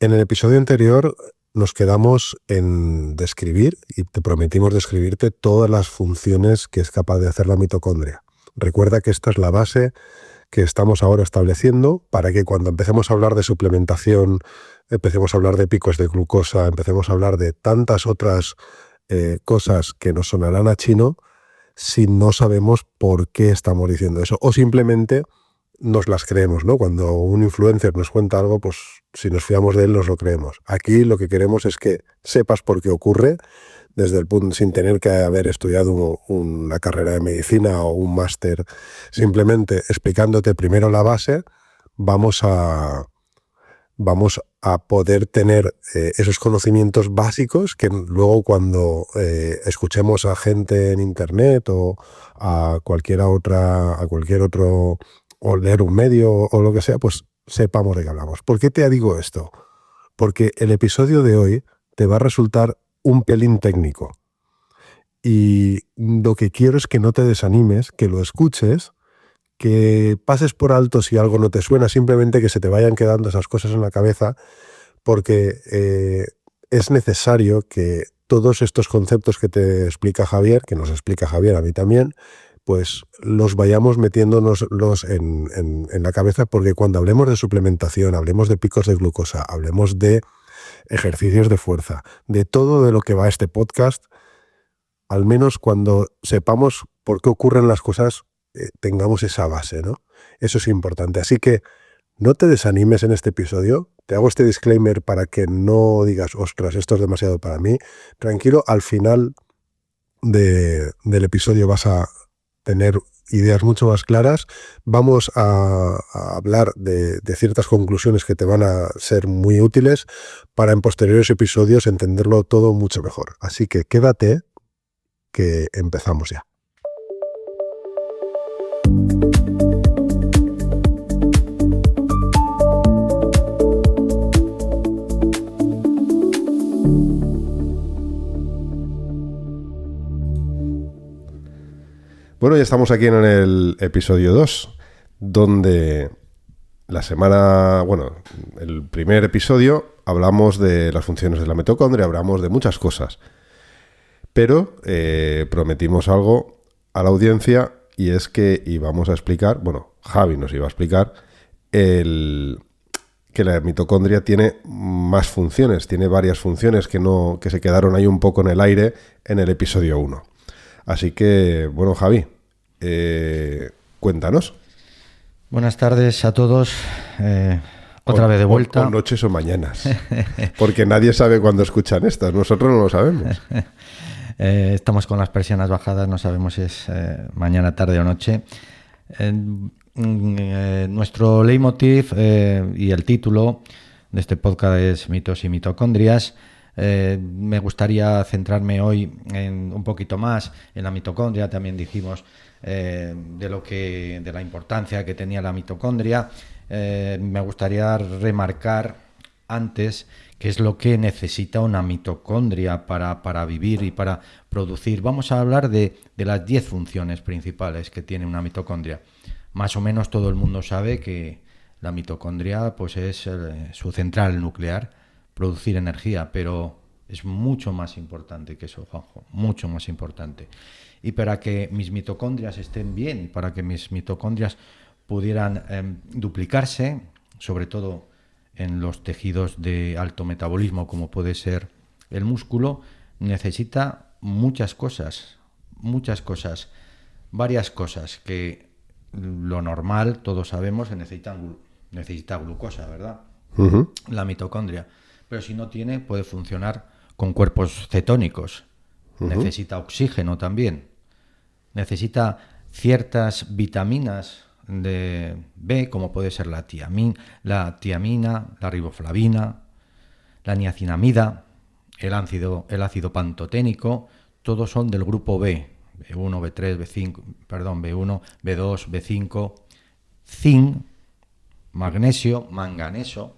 En el episodio anterior nos quedamos en describir y te prometimos describirte todas las funciones que es capaz de hacer la mitocondria. Recuerda que esta es la base que estamos ahora estableciendo para que cuando empecemos a hablar de suplementación, empecemos a hablar de picos de glucosa, empecemos a hablar de tantas otras cosas que nos sonarán a chino si no sabemos por qué estamos diciendo eso o simplemente nos las creemos, ¿no? Cuando un influencer nos cuenta algo, pues si nos fiamos de él nos lo creemos. Aquí lo que queremos es que sepas por qué ocurre, desde el punto, sin tener que haber estudiado una carrera de medicina o un máster, simplemente explicándote primero la base, vamos a poder tener esos conocimientos básicos que luego cuando escuchemos a gente en internet o a cualquier otro, o leer un medio o lo que sea, pues sepamos de qué hablamos. ¿Por qué te digo esto? Porque el episodio de hoy te va a resultar un pelín técnico. Y lo que quiero es que no te desanimes, que lo escuches, que pases por alto si algo no te suena, simplemente que se te vayan quedando esas cosas en la cabeza, porque es necesario que todos estos conceptos que te explica Javier, que nos explica Javier a mí también, pues los vayamos metiéndonos en la cabeza, porque cuando hablemos de suplementación, hablemos de picos de glucosa, hablemos de ejercicios de fuerza, de todo de lo que va este podcast, al menos cuando sepamos por qué ocurren las cosas, tengamos esa base, ¿no? Eso es importante. Así que no te desanimes en este episodio. Te hago este disclaimer para que no digas, ostras, esto es demasiado para mí. Tranquilo, al final del episodio vas a tener ideas mucho más claras. Vamos a hablar de ciertas conclusiones que te van a ser muy útiles para en posteriores episodios entenderlo todo mucho mejor. Así que quédate, que empezamos ya. Bueno, ya estamos aquí en el episodio 2, donde el primer episodio hablamos de las funciones de la mitocondria, hablamos de muchas cosas, pero prometimos algo a la audiencia y es que íbamos a explicar, Javi nos iba a explicar que la mitocondria tiene más funciones, tiene varias funciones que se quedaron ahí un poco en el aire en el episodio 1. Así que, Javi, cuéntanos. Buenas tardes a todos, otra vez de vuelta. O noches o mañanas, porque nadie sabe cuándo escuchan estas, nosotros no lo sabemos. Estamos con las persianas bajadas, no sabemos si es mañana, tarde o noche. Nuestro leitmotiv y el título de este podcast es Mitos y Mitocondrias. Me gustaría centrarme hoy un poquito más en la mitocondria. También dijimos de la importancia que tenía la mitocondria. Me gustaría remarcar antes qué es lo que necesita una mitocondria para vivir y para producir. Vamos a hablar de las 10 funciones principales que tiene una mitocondria. Más o menos todo el mundo sabe que la mitocondria pues es su central nuclear, producir energía, pero es mucho más importante que eso, Juanjo, mucho más importante. Y para que mis mitocondrias estén bien, y para que mis mitocondrias pudieran duplicarse, sobre todo en los tejidos de alto metabolismo, como puede ser el músculo, necesita muchas cosas, varias cosas que lo normal, todos sabemos, necesita glucosa, ¿verdad? Uh-huh. La mitocondria. Pero si no tiene, puede funcionar con cuerpos cetónicos. Uh-huh. Necesita oxígeno también. Necesita ciertas vitaminas de B, como puede ser la tiamina, la riboflavina, la niacinamida, el ácido pantoténico, todos son del grupo B, B1, B3, B1, B2, B5, zinc, magnesio, manganeso,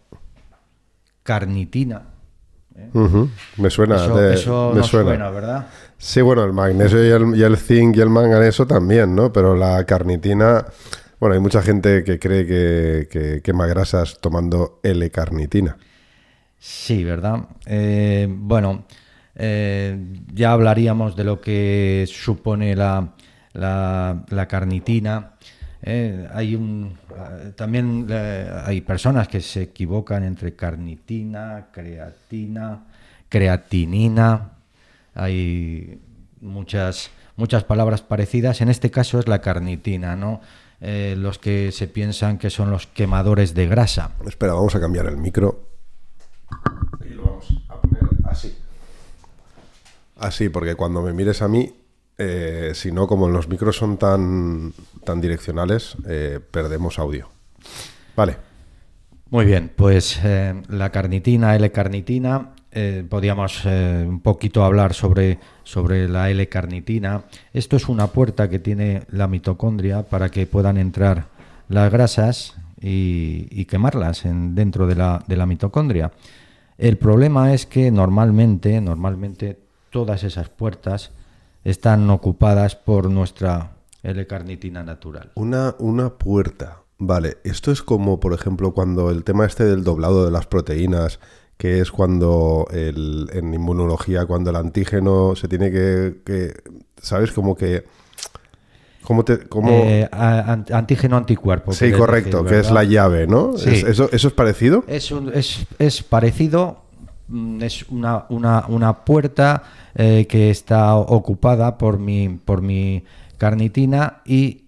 carnitina. Uh-huh. Me suena. Eso me suena, ¿verdad? Sí, el magnesio y el zinc y el manganeso también, ¿no? Pero la carnitina, hay mucha gente que cree que quema grasas tomando L-carnitina. Sí, ¿verdad? Bueno, ya hablaríamos de lo que supone la carnitina. También hay personas que se equivocan entre carnitina, creatina, creatinina. Hay muchas palabras parecidas. En este caso es la carnitina, ¿no? Los que se piensan que son los quemadores de grasa. Espera, vamos a cambiar el micro. Y lo vamos a poner así. Así, porque cuando me mires a mí, si no, como los micros son tan direccionales, perdemos audio. Vale. Muy bien, pues la carnitina, L-carnitina, podríamos un poquito hablar sobre la L-carnitina. Esto es una puerta que tiene la mitocondria para que puedan entrar las grasas y quemarlas dentro de la mitocondria. El problema es que normalmente todas esas puertas están ocupadas por nuestra L-carnitina natural. Una puerta. Vale, esto es como, por ejemplo, cuando el tema este del doblado de las proteínas, que es cuando en inmunología, cuando el antígeno se tiene que ¿sabes? Como que... Antígeno anticuerpo. Sí, correcto, decir, que es la llave, ¿no? Sí. ¿Eso es parecido? Es parecido. Es una puerta que está ocupada por mi carnitina y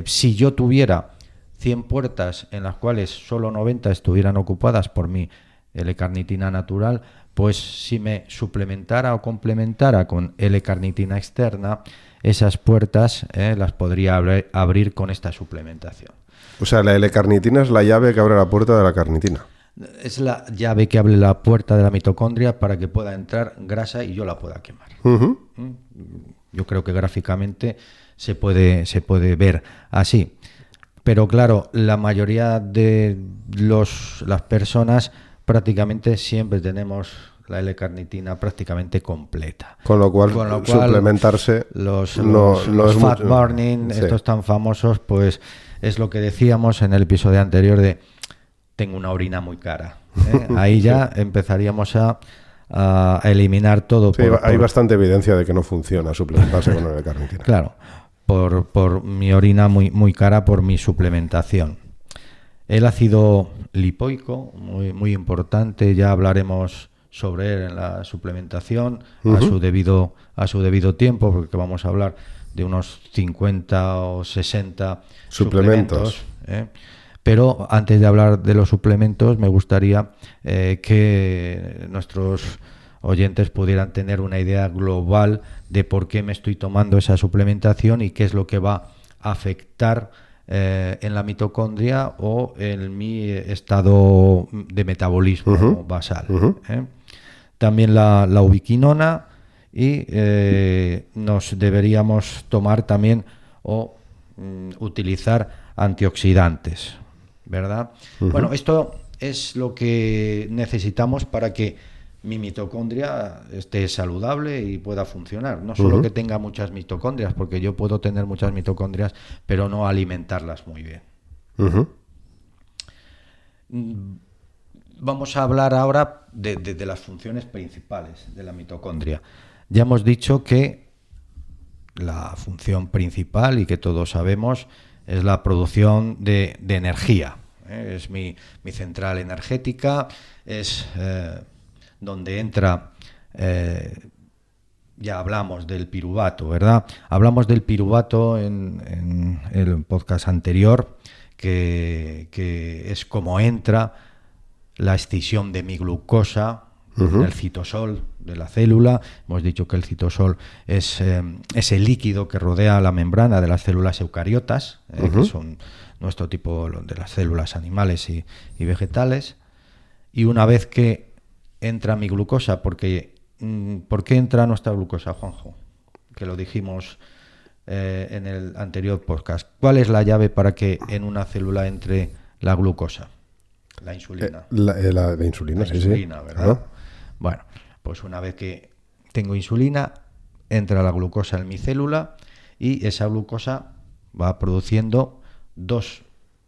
si yo tuviera 100 puertas en las cuales solo 90 estuvieran ocupadas por mi L-carnitina natural, pues si me suplementara o complementara con L-carnitina externa, esas puertas las podría abrir con esta suplementación. O sea, la L-carnitina es la llave que abre la puerta de la carnitina. Es la llave que abre la puerta de la mitocondria para que pueda entrar grasa y yo la pueda quemar. Uh-huh. Yo creo que gráficamente se puede ver así. Pero claro, la mayoría de las personas prácticamente siempre tenemos la L-carnitina prácticamente completa. Con lo cual suplementarse los no es fat mucho. burning, Sí. Estos tan famosos, pues es lo que decíamos en el episodio anterior de tengo una orina muy cara. Ahí ya empezaríamos a eliminar todo. Sí, hay bastante evidencia de que no funciona suplementarse con L-carnitina. Claro, por mi orina muy cara, por mi suplementación. El ácido lipoico, muy importante, ya hablaremos sobre él en la suplementación, uh-huh, a su debido tiempo, porque vamos a hablar de unos 50 o 60 suplementos. Pero antes de hablar de los suplementos, me gustaría que nuestros oyentes pudieran tener una idea global de por qué me estoy tomando esa suplementación y qué es lo que va a afectar en la mitocondria o en mi estado de metabolismo uh-huh, basal. Uh-huh. También la ubiquinona y nos deberíamos tomar también o utilizar antioxidantes, ¿verdad? Uh-huh. Bueno, esto es lo que necesitamos para que mi mitocondria esté saludable y pueda funcionar. No solo que tenga muchas mitocondrias, porque yo puedo tener muchas mitocondrias, pero no alimentarlas muy bien. Uh-huh. Vamos a hablar ahora de las funciones principales de la mitocondria. Ya hemos dicho que la función principal, y que todos sabemos, es la producción de energía. Es mi central energética, es donde entra, ya hablamos del piruvato, ¿verdad? Hablamos del piruvato en el podcast anterior, que es como entra la escisión de mi glucosa, uh-huh, el citosol de la célula. Hemos dicho que el citosol es ese líquido que rodea la membrana de las células eucariotas, uh-huh, que son nuestro tipo de las células animales y vegetales. Y una vez que entra mi glucosa, ¿por qué entra nuestra glucosa, Juanjo? Que lo dijimos en el anterior podcast. ¿Cuál es la llave para que en una célula entre la glucosa? La insulina. La insulina, sí, ¿verdad? ¿Ah? Bueno, pues una vez que tengo insulina, entra la glucosa en mi célula y esa glucosa va produciendo dos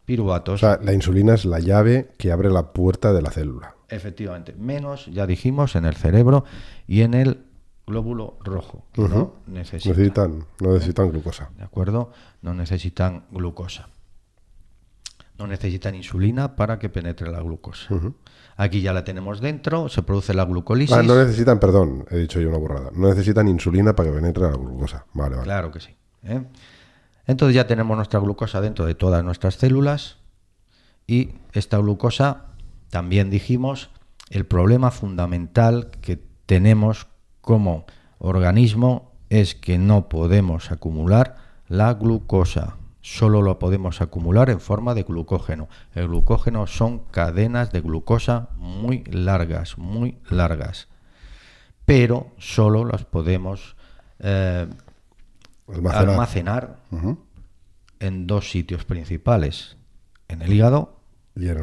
piruvatos. O sea, la insulina es la llave que abre la puerta de la célula. efectivamente, menos, ya dijimos, en el cerebro y en el glóbulo rojo, que no necesitan glucosa. ¿De acuerdo? No necesitan glucosa. No necesitan insulina para que penetre la glucosa. Aquí ya la tenemos dentro, se produce la glucólisis. No necesitan, perdón, he dicho yo una burrada. No necesitan insulina para que penetre la glucosa. Vale. Claro que sí. Entonces ya tenemos nuestra glucosa dentro de todas nuestras células y esta glucosa, también dijimos, el problema fundamental que tenemos como organismo es que no podemos acumular la glucosa. Solo lo podemos acumular en forma de glucógeno. El glucógeno son cadenas de glucosa muy largas, pero solo las podemos almacenar en dos sitios principales, en el hígado y en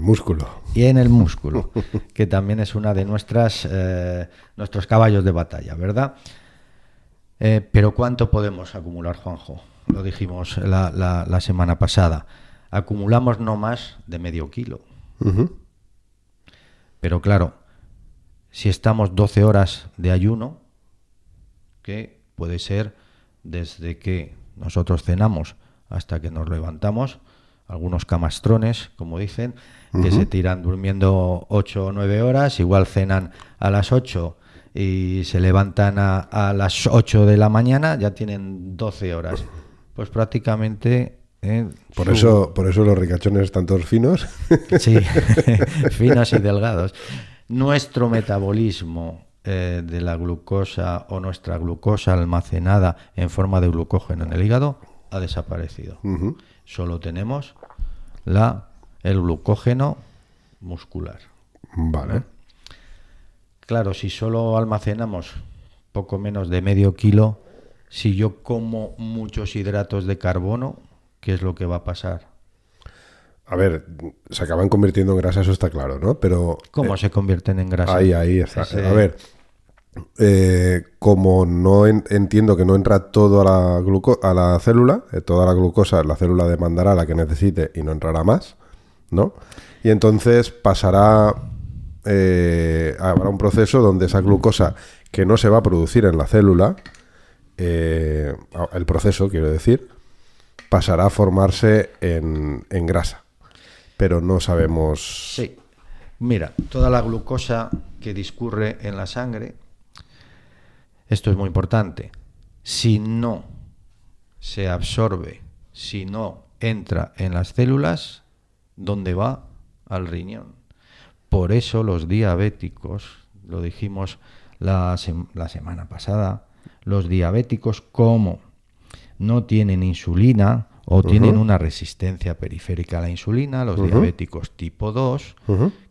el músculo. Que también es una de nuestros caballos de batalla, ¿verdad? Pero ¿cuánto podemos acumular, Juanjo? Lo dijimos la semana pasada. Acumulamos no más de medio kilo. Pero claro, si estamos 12 horas de ayuno, que puede ser desde que nosotros cenamos hasta que nos levantamos, algunos camastrones, como dicen, que se tiran durmiendo 8 o 9 horas, igual cenan a las 8 y se levantan a las 8 de la mañana, ya tienen 12 horas. Pues prácticamente... Por eso los ricachones están todos finos. Sí, finos y delgados. Nuestro metabolismo de la glucosa o nuestra glucosa almacenada en forma de glucógeno en el hígado ha desaparecido. Solo tenemos el glucógeno muscular. Vale. Claro, si solo almacenamos poco menos de medio kilo, si yo como muchos hidratos de carbono, ¿qué es lo que va a pasar? A ver, se acaban convirtiendo en grasa, eso está claro, ¿no? Pero ¿cómo se convierten en grasa? Ahí está. A ver, como no entiendo que no entra todo a la célula, toda la glucosa la célula demandará la que necesite y no entrará más, ¿no? Y entonces habrá un proceso donde esa glucosa que no se va a producir en la célula, el proceso, quiero decir, pasará a formarse en grasa. Pero no sabemos... Sí. Mira, toda la glucosa que discurre en la sangre, esto es muy importante, si no se absorbe, si no entra en las células, ¿dónde va? Al riñón. Por eso los diabéticos, lo dijimos la semana pasada, los diabéticos como no tienen insulina o tienen una resistencia periférica a la insulina, los diabéticos tipo 2,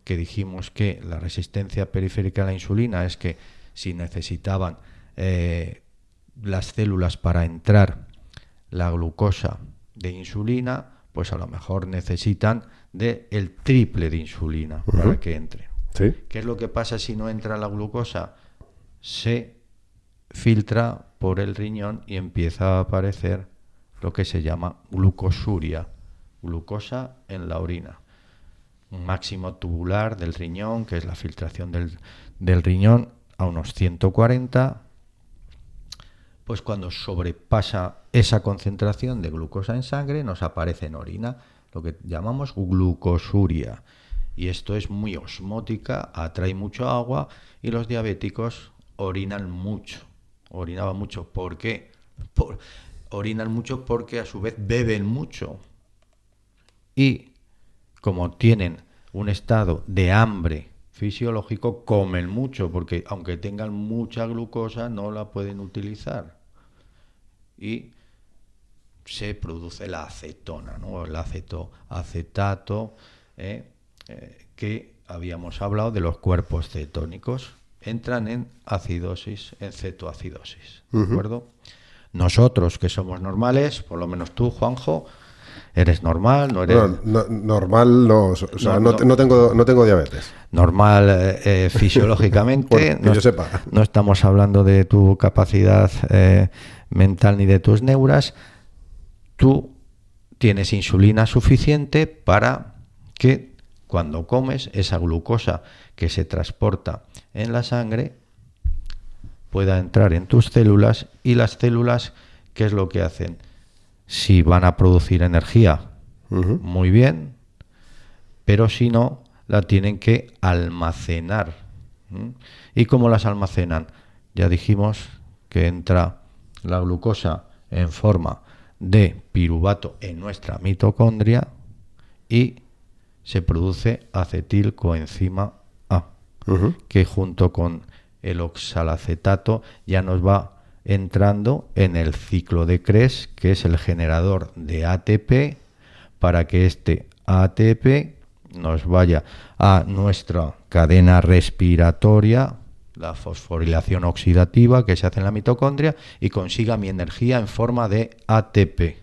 que dijimos que la resistencia periférica a la insulina es que si necesitaban las células para entrar la glucosa de insulina, pues a lo mejor necesitan el triple de insulina para que entre. ¿Sí? ¿Qué es lo que pasa si no entra la glucosa? Se filtra por el riñón y empieza a aparecer lo que se llama glucosuria, glucosa en la orina. Un máximo tubular del riñón, que es la filtración del riñón, a unos 140, pues cuando sobrepasa esa concentración de glucosa en sangre, nos aparece en orina lo que llamamos glucosuria. Y esto es muy osmótica, atrae mucho agua y los diabéticos orinaban mucho. ¿Por qué? Orinan mucho porque a su vez beben mucho. Y como tienen un estado de hambre fisiológico, comen mucho, porque aunque tengan mucha glucosa no la pueden utilizar. Y se produce la acetona, ¿no? El acetato, que habíamos hablado de los cuerpos cetónicos. Entran en acidosis, en cetoacidosis, ¿de acuerdo? Nosotros, que somos normales, por lo menos tú, Juanjo, eres normal, no eres... normal no, o sea, no tengo diabetes. Normal fisiológicamente. Que yo sepa. No estamos hablando de tu capacidad mental ni de tus neuras. Tú tienes insulina suficiente para que cuando comes esa glucosa que se transporta en la sangre pueda entrar en tus células, y las células, ¿qué es lo que hacen? Si van a producir energía, muy bien, pero si no, la tienen que almacenar. ¿Y cómo las almacenan? Ya dijimos que entra la glucosa en forma de piruvato en nuestra mitocondria y se produce acetilcoenzima A, que junto con el oxalacetato ya nos va entrando en el ciclo de Krebs, que es el generador de ATP, para que este ATP nos vaya a nuestra cadena respiratoria, la fosforilación oxidativa que se hace en la mitocondria, y consiga mi energía en forma de ATP.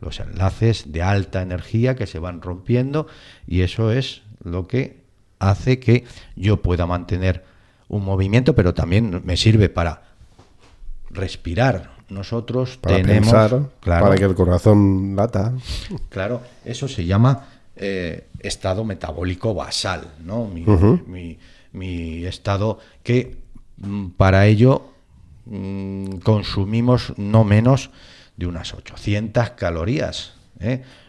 Los enlaces de alta energía que se van rompiendo, y eso es lo que hace que yo pueda mantener un movimiento, pero también me sirve para respirar. Nosotros para tenemos... pensar, claro, para que el corazón lata. Claro, eso se llama estado metabólico basal, ¿no? Mi estado que para ello consumimos no menos de unas 800 calorías.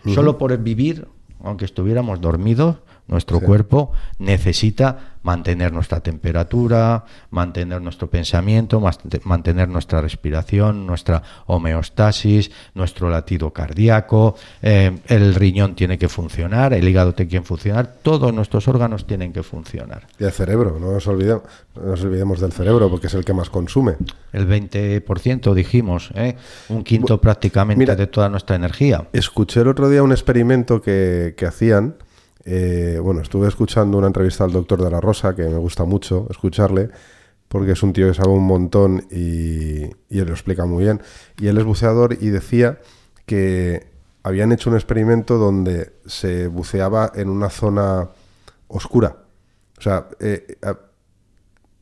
Solo por vivir, aunque estuviéramos dormidos, nuestro cuerpo necesita mantener nuestra temperatura, mantener nuestro pensamiento, mantener nuestra respiración, nuestra homeostasis, nuestro latido cardíaco, el riñón tiene que funcionar, el hígado tiene que funcionar, todos nuestros órganos tienen que funcionar. Y el cerebro, no nos olvidemos del cerebro, porque es el que más consume. El 20% dijimos, un quinto prácticamente de toda nuestra energía. Escuché el otro día un experimento que hacían. Estuve escuchando una entrevista al doctor de la Rosa, que me gusta mucho escucharle, porque es un tío que sabe un montón y él lo explica muy bien. Y él es buceador y decía que habían hecho un experimento donde se buceaba en una zona oscura. O sea,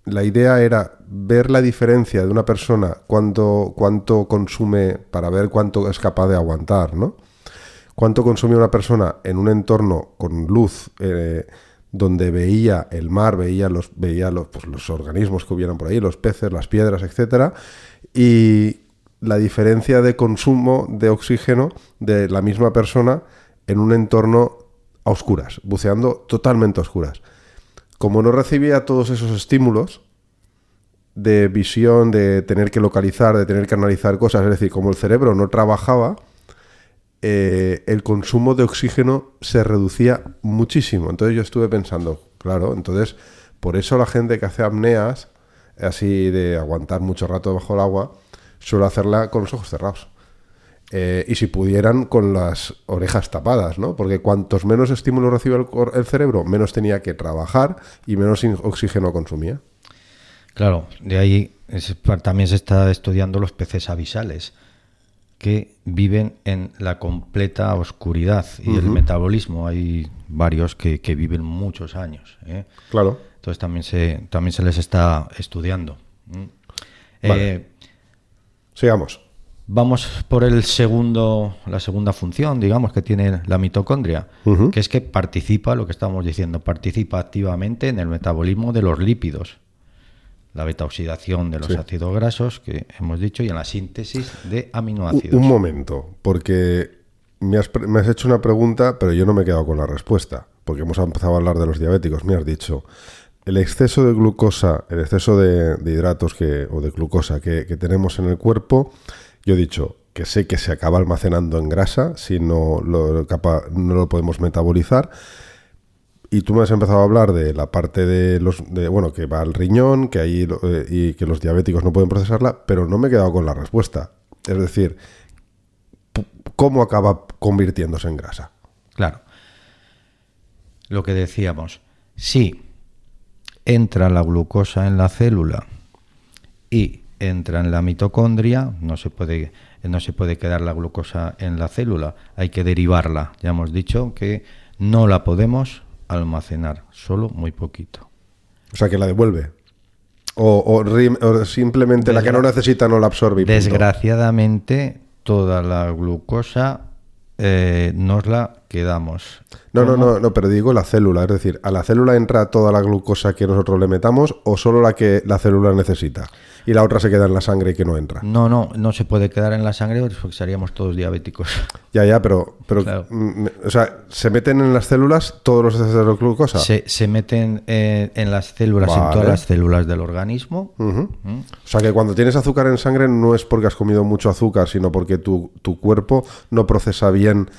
la idea era ver la diferencia de una persona, cuánto consume, para ver cuánto es capaz de aguantar, ¿no? Cuánto consumía una persona en un entorno con luz, donde veía el mar, veía los organismos que hubieran por ahí, los peces, las piedras, etcétera, y la diferencia de consumo de oxígeno de la misma persona en un entorno a oscuras, buceando totalmente a oscuras. Como no recibía todos esos estímulos de visión, de tener que localizar, de tener que analizar cosas, es decir, como el cerebro no trabajaba, el consumo de oxígeno se reducía muchísimo. Entonces yo estuve pensando, claro, entonces por eso la gente que hace apneas, así de aguantar mucho rato bajo el agua, suele hacerla con los ojos cerrados. Y si pudieran, con las orejas tapadas, ¿no? Porque cuantos menos estímulos recibe el cerebro, menos tenía que trabajar y menos oxígeno consumía. Claro, de ahí también se está estudiando los peces abisales, que viven en la completa oscuridad, y el metabolismo, hay varios que viven muchos años. Claro. Entonces también se les está estudiando. Vale. Sigamos. Vamos por la segunda función, digamos, que tiene la mitocondria, que es que participa, lo que estábamos diciendo, participa activamente en el metabolismo de los lípidos, la beta-oxidación de los ácidos grasos, que hemos dicho, y en la síntesis de aminoácidos. Un momento, porque me has hecho una pregunta, pero yo no me he quedado con la respuesta, porque hemos empezado a hablar de los diabéticos. Me has dicho, el exceso de glucosa, el exceso de hidratos o de glucosa que tenemos en el cuerpo, yo he dicho que sé que se acaba almacenando en grasa si no lo podemos metabolizar. Y tú me has empezado a hablar de la parte que va al riñón, que ahí y que los diabéticos no pueden procesarla, pero no me he quedado con la respuesta. Es decir, ¿cómo acaba convirtiéndose en grasa? Claro. Lo que decíamos, si entra la glucosa en la célula y entra en la mitocondria, no se puede quedar la glucosa en la célula, hay que derivarla. Ya hemos dicho que no la podemos almacenar, solo muy poquito. O sea, que la devuelve. O simplemente la que no necesita no la absorbe. Desgraciadamente, toda la glucosa nos la que damos. No, pero digo la célula, es decir, ¿a la célula entra toda la glucosa que nosotros le metamos o solo la que la célula necesita? Y la otra se queda en la sangre y que no entra. No se puede quedar en la sangre porque seríamos todos diabéticos. Ya, pero Claro. o sea, ¿se meten en las células todos los excesos de glucosa? Se meten en las células, Vale. en todas las células del organismo. Ujú. O sea, que cuando tienes azúcar en sangre no es porque has comido mucho azúcar, sino porque tu cuerpo no procesa bien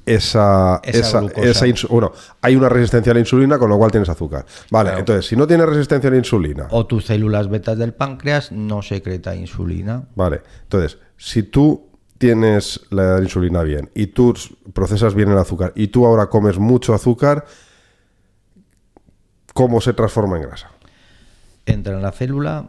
esa glucosa. bueno, hay una resistencia a la insulina, con lo cual tienes azúcar. Vale, Claro. entonces, si no tienes resistencia a la insulina, O tus células betas del páncreas no secreta insulina. vale, entonces, si tú tienes la insulina bien y tú procesas bien el azúcar y tú ahora comes mucho azúcar, ¿cómo se transforma en grasa? Entra en la célula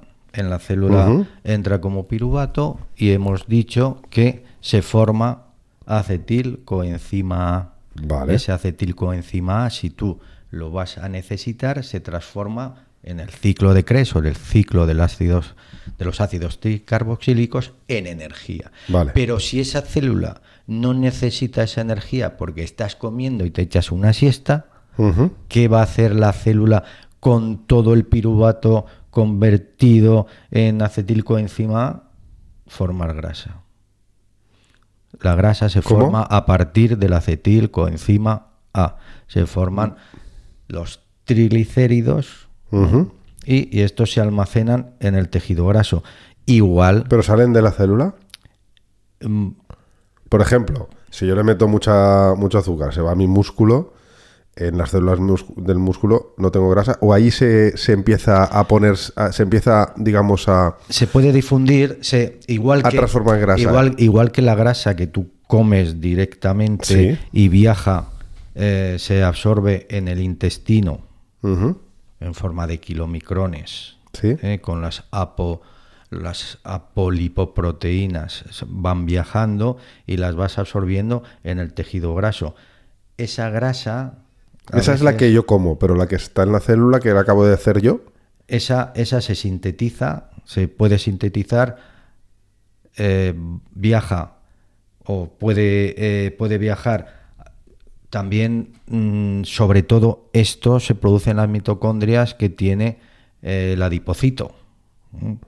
Ujú. entra como piruvato y hemos dicho que se forma acetilcoenzima A. Vale. Ese acetilcoenzima A, si tú lo vas a necesitar, se transforma en el ciclo de Krebs o en el ciclo de los ácidos tricarboxílicos en energía. Vale. Pero si esa célula no necesita esa energía porque estás comiendo y te echas una siesta, Ujú. ¿qué va a hacer la célula con todo el piruvato convertido en acetilcoenzima A? Formar grasa. La grasa se ¿Cómo? forma a partir del acetilcoenzima A. Se forman los triglicéridos Ujú. y estos se almacenan en el tejido graso. Igual, ¿Pero salen de la célula? mm, Por ejemplo, si yo le meto mucho azúcar, se va a mi músculo, en las células del músculo no tengo grasa, o ahí se empieza a poner, se empieza, digamos, a se puede difundir, igual A que transformar en grasa. igual que la grasa que tú comes directamente Sí. y viaja, se absorbe en el intestino Ujú. en forma de kilomicrones, Sí. con las apolipoproteínas van viajando y las vas absorbiendo en el tejido graso. Esa grasa, Esa es la que yo como, pero la que está en la célula que la acabo de hacer yo. esa se sintetiza, se puede sintetizar, viaja o puede viajar también, sobre todo esto se produce en las mitocondrias que tiene el adipocito,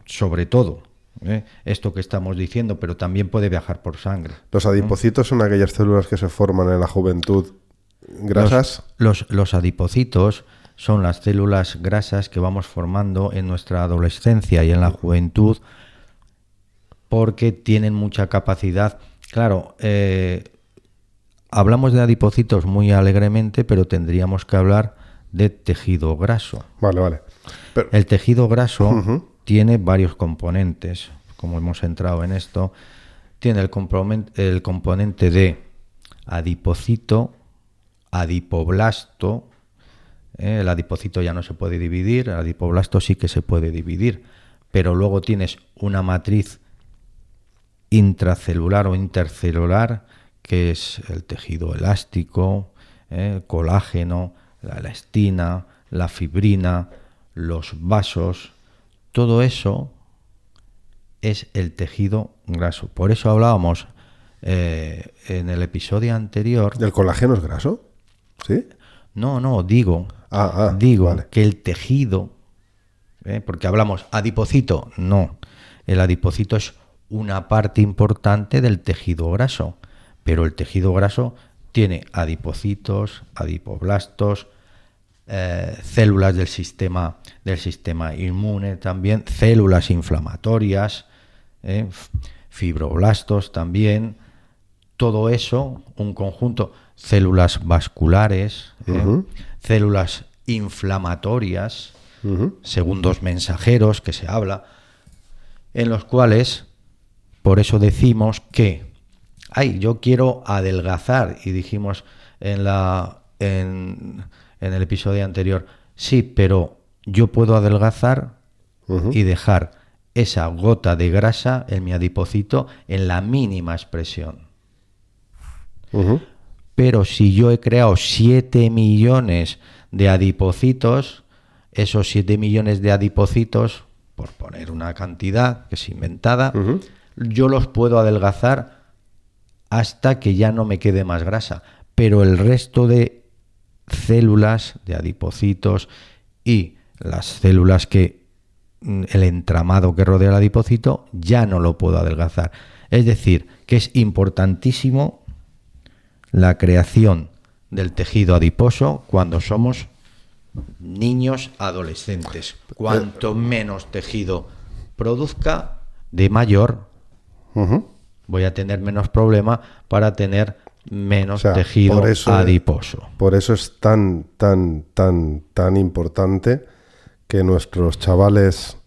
sobre todo, esto que estamos diciendo, pero también puede viajar por sangre. Los adipocitos son aquellas células que se forman en la juventud grasas. Los adipocitos son las células grasas que vamos formando en nuestra adolescencia y en la juventud porque tienen mucha capacidad. Claro, hablamos de adipocitos muy alegremente, pero tendríamos que hablar de tejido graso. Vale. Pero, El tejido graso Ujú. tiene varios componentes, como hemos entrado en esto. Tiene el componente de adipocito, adipoblasto. El adipocito ya no se puede dividir, el adipoblasto sí que se puede dividir, pero luego tienes una matriz intracelular o intercelular, que es el tejido elástico, el colágeno, la elastina, la fibrina, los vasos. Todo eso es el tejido graso. Por eso hablábamos en el episodio anterior. ¿el colágeno es graso? ¿Sí? No, digo Vale. que el tejido, porque hablamos adipocito, no. El adipocito es una parte importante del tejido graso, pero el tejido graso tiene adipocitos, adipoblastos, células del sistema inmune también, células inflamatorias, fibroblastos también, todo eso, un conjunto, células vasculares, Ujú. células inflamatorias, Ujú. segundos mensajeros que se habla, en los cuales, por eso decimos que, yo quiero adelgazar, y dijimos en el episodio anterior, sí, pero yo puedo adelgazar Ujú. y dejar esa gota de grasa en mi adipocito en la mínima expresión. Ujú. Pero si yo he creado 7 millones de adipocitos, esos 7 millones de adipocitos, por poner una cantidad que es inventada, Ujú. yo los puedo adelgazar hasta que ya no me quede más grasa. pero el resto de células, de adipocitos y las células el entramado que rodea el adipocito, ya no lo puedo adelgazar. Es decir, que es importantísimo la creación del tejido adiposo cuando somos niños adolescentes. Cuanto menos tejido produzca, de mayor voy a tener menos problema para tener menos tejido adiposo. Por eso es tan importante que nuestros chavales,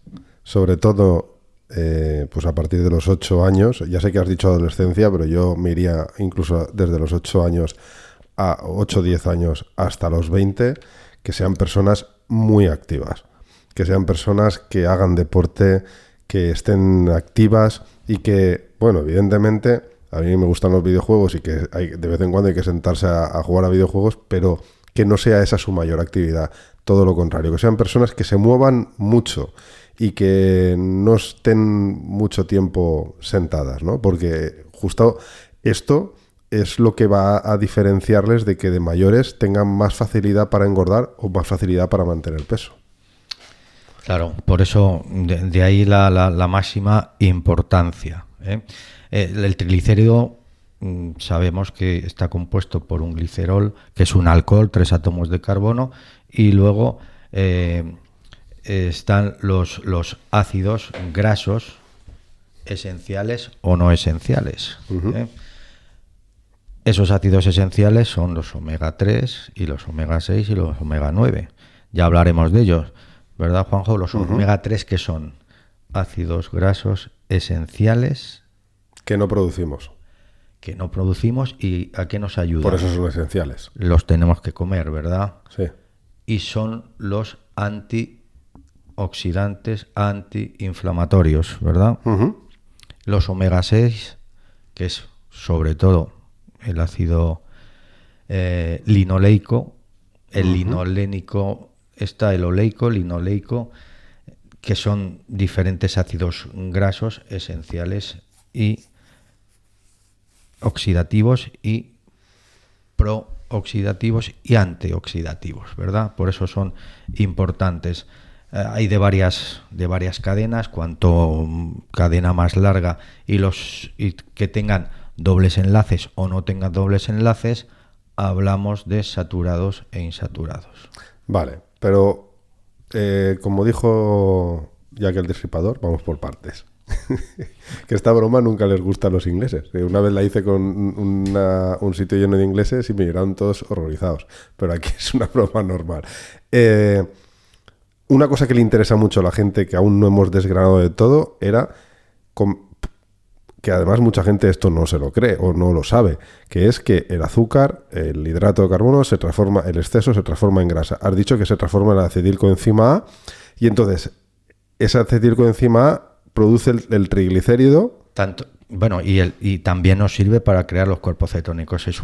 sobre todo pues a partir de los 8 años, ya sé que has dicho adolescencia, pero yo me iría incluso desde los 8 años a 8 o 10 años hasta los 20, que sean personas muy activas, que sean personas que hagan deporte, que estén activas y que, bueno, evidentemente a mí me gustan los videojuegos y que de vez en cuando hay que sentarse a jugar a videojuegos, pero que no sea esa su mayor actividad, todo lo contrario, que sean personas que se muevan mucho y que no estén mucho tiempo sentadas, ¿no? Porque justo esto es lo que va a diferenciarles de que de mayores tengan más facilidad para engordar o más facilidad para mantener peso. Claro, por eso de ahí la máxima importancia, ¿eh? El triglicérido sabemos que está compuesto por un glicerol, que es un alcohol, 3 átomos de carbono, y luego están los ácidos grasos esenciales o no esenciales. Esos ácidos esenciales son los omega 3 y los omega 6 y los omega 9. Ya hablaremos de ellos, ¿verdad, Juanjo? Los omega 3, que son ácidos grasos esenciales que no producimos. Que no producimos, ¿y a qué nos ayudan? Por eso son esenciales. Los tenemos que comer, ¿verdad? Sí. Y son los antioxidantes, antiinflamatorios, ¿verdad? Los omega 6, que es sobre todo el ácido linoleico, el linolénico, está el oleico, linoleico, que son diferentes ácidos grasos esenciales y oxidativos y prooxidativos y antioxidativos, ¿verdad? Por eso son importantes. Hay de varias cadenas, cuanto cadena más larga y que tengan dobles enlaces o no tengan dobles enlaces, hablamos de saturados e insaturados. Vale, pero como dijo Jack el Destripador, vamos por partes. Que esta broma nunca les gusta a los ingleses. Una vez la hice con un sitio lleno de ingleses y me miraron todos horrorizados. Pero aquí es una broma normal. Una cosa que le interesa mucho a la gente, que aún no hemos desgranado de todo, era que además mucha gente esto no se lo cree o no lo sabe, que es que el azúcar, el hidrato de carbono, el exceso se transforma en grasa. Has dicho que se transforma en la acetilcoenzima A, y entonces esa acetilcoenzima A produce el triglicérido. Y también nos sirve para crear los cuerpos cetónicos. Es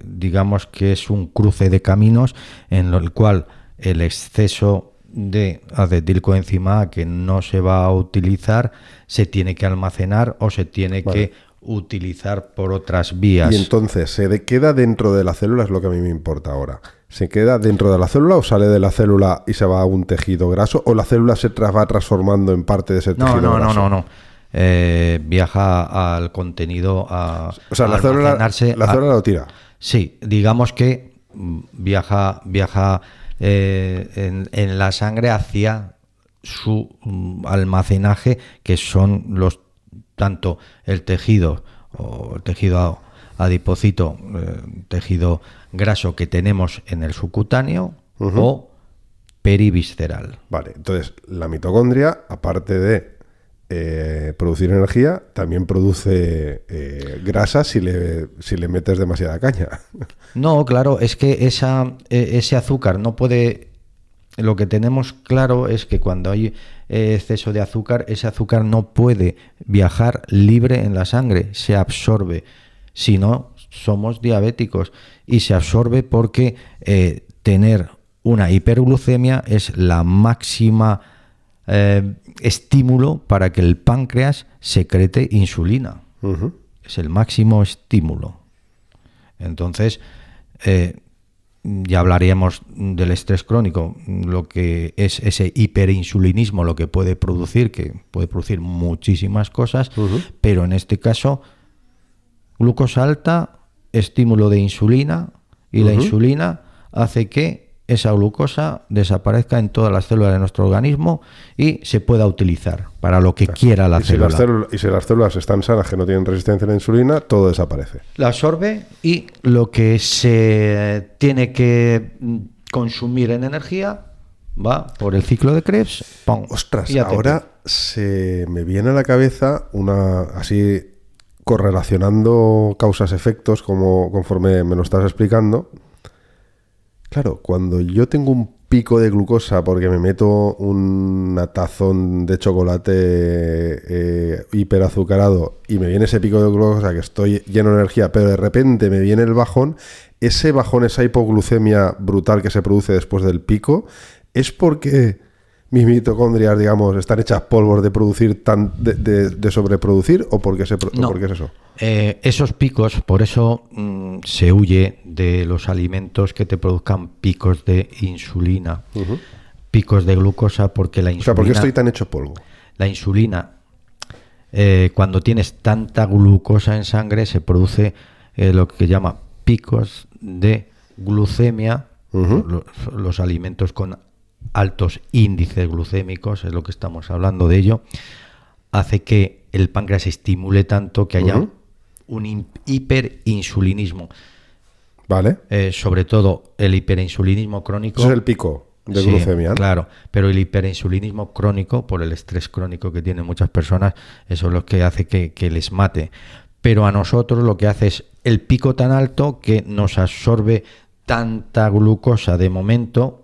digamos que es un cruce de caminos en el cual el exceso de acetilcoenzima A que no se va a utilizar se tiene que almacenar o se tiene que utilizar por otras vías. Y entonces, ¿se queda dentro de la célula? Es lo que a mí me importa ahora. ¿Se queda dentro de la célula o sale de la célula y se va a un tejido graso? ¿O la célula se va transformando en parte de ese tejido graso? No. Viaja al contenido o sea, la célula lo tira. Sí, digamos que viaja en la sangre hacia su almacenaje, que son tanto el tejido adipocito, tejido graso que tenemos en el subcutáneo o perivisceral. Vale, entonces la mitocondria, aparte de producir energía, también produce grasa si le metes demasiada caña. No, claro, es que ese azúcar no puede... Lo que tenemos claro es que cuando hay exceso de azúcar, ese azúcar no puede viajar libre en la sangre, se absorbe. Si no, somos diabéticos, y se absorbe porque tener una hiperglucemia es la máxima estímulo para que el páncreas secrete insulina. Es el máximo estímulo. Entonces, Ya hablaríamos del estrés crónico, lo que es ese hiperinsulinismo, lo que puede producir, que puede producir muchísimas cosas, pero en este caso, glucosa alta, estímulo de insulina, y la insulina hace que esa glucosa desaparezca en todas las células de nuestro organismo y se pueda utilizar para lo que quiera la célula. Y si las células están sanas, que no tienen resistencia a la insulina, todo desaparece. La absorbe y lo que se tiene que consumir en energía va por el ciclo de Krebs. ¡Pum! Ostras, ahora se me viene a la cabeza así correlacionando causas-efectos conforme me lo estás explicando. Claro, cuando yo tengo un pico de glucosa porque me meto una tazón de chocolate hiperazucarado y me viene ese pico de glucosa que estoy lleno de energía, pero de repente me viene el bajón, ese bajón, esa hipoglucemia brutal que se produce después del pico, es porque mis mitocondrias, digamos, están hechas polvos de producir de sobreproducir, o por qué es eso. Esos picos, por eso se huye de los alimentos que te produzcan picos de insulina, picos de glucosa, porque la insulina... O sea, ¿por qué estoy tan hecho polvo? La insulina, cuando tienes tanta glucosa en sangre, se produce lo que llama picos de glucemia, los alimentos con altos índices glucémicos, es lo que estamos hablando de ello, hace que el páncreas se estimule tanto que haya un hiperinsulinismo. Vale. Sobre todo el hiperinsulinismo crónico. Eso es el pico de glucemia. Sí, claro, pero el hiperinsulinismo crónico, por el estrés crónico que tienen muchas personas, eso es lo que hace que les mate. Pero a nosotros lo que hace es el pico tan alto que nos absorbe tanta glucosa de momento,